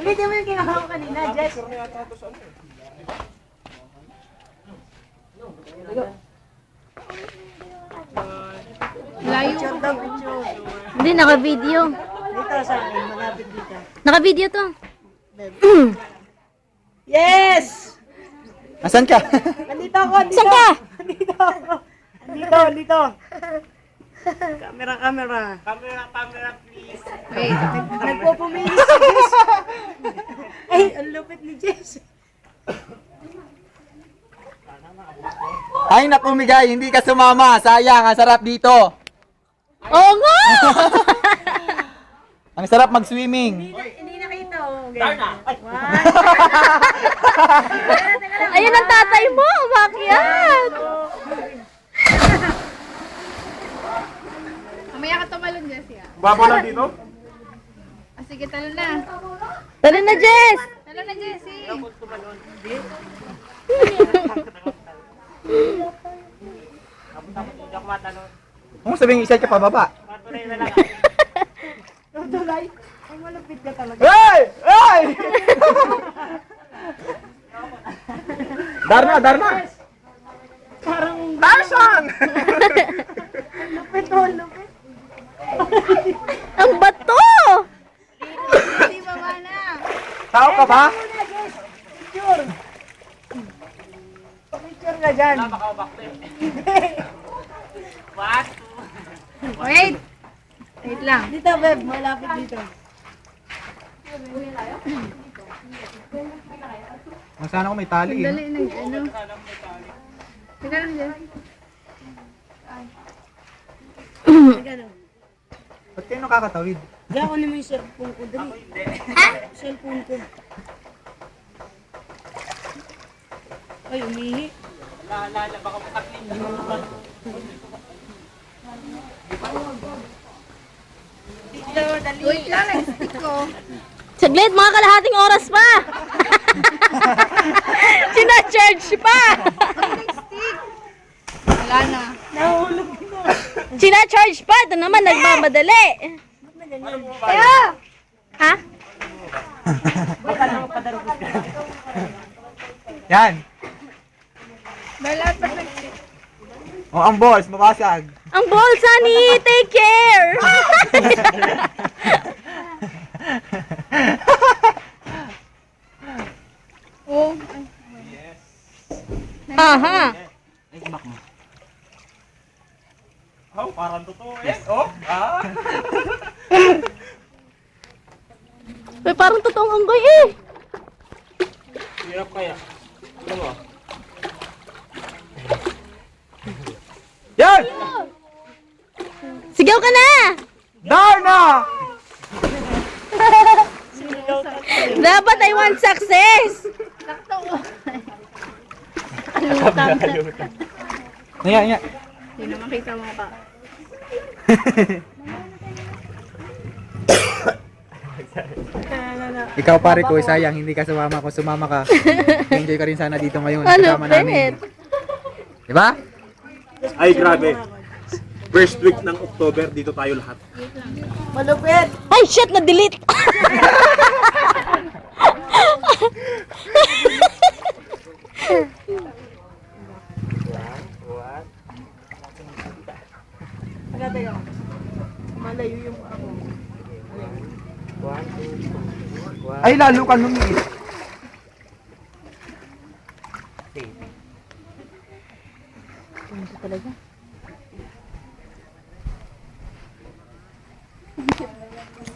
Hindi mo yung ginawa ko kanina, Jess. Layo. Picture daw, picture. Hindi, naka-video. Dito sa akin, malapit dito. Naka-video to. Yes! Asan ka? Nandito ako, nandito. Saan ka? Nandito ako. Nandito. Camera, camera. Camera, please. Wait. Nagpupumilis si Jess. Ay, ang lupit ni Jess. Ay, naku, Migay, hindi ka sumama. Sayang, ang sarap dito. Oo nga! Ang sarap mag-swimming. Hindi nakita, oh. Darna! Ayun ang tatay mo, umakyat. Mamaya ka tumalon, Jessie. Baba na dito? Ah, sige, talon na. Tara na, Jess. Talon na, Jessie. Hindi ako matanong. Kung sabihin isa ka pababa. Matuloy na lang. Tulay. Ay, malupit ka talaga. Hey! Hey! Darna, Darna! Parang Tarzan! lupit, oh, lupit. Ang bato! Hindi, baba na. Tao ka ba? Muna, Jess. Picture. Picture ka dyan. What? Wait. Wait lang. Dito, Beb. Malapit dito. Sana ko may tali Dali, ano. Teka lang, Jessie. Gano'n. Ba't kayo nakakatawid? Diyan ako naman yung cellphone ko. Dali. Ha? Cellphone ko. Ay, umihi. Lala, baka makaklin. Dito, dali. Wait lang, nag-stick ko. Saglit, mga kalahating oras pa. Sina-charge pa. Stick. Wala na. Nahulog na. Sina-charge pa. Ito naman, nagmamadali. Kaya! Ha? Yan. Dalat pa nag-stick. O, ang balls, mabasag. Ang ball, Sunny. Take care. Oh. Aha. Oh, parang totoo eh. Oh, ah. May parang totoong unggoy eh. Hirap kaya. Ano mo? Yan! Sigaw ka na. Darna! Dapat I want success. Nga, nga. Hindi na makita mo ka. Ikaw pare ko, sayang, hindi ka sumama. Kung sumama ka, enjoy ka rin sana dito ngayon. Ano, Kasama namin. Diba? Ay, grabe. First week ng October, dito tayo lahat. Malupit. Ay, shit, na-delete. Taga, taga. Malayo yung ako. Ay, lalo ka lumiit. Talaga.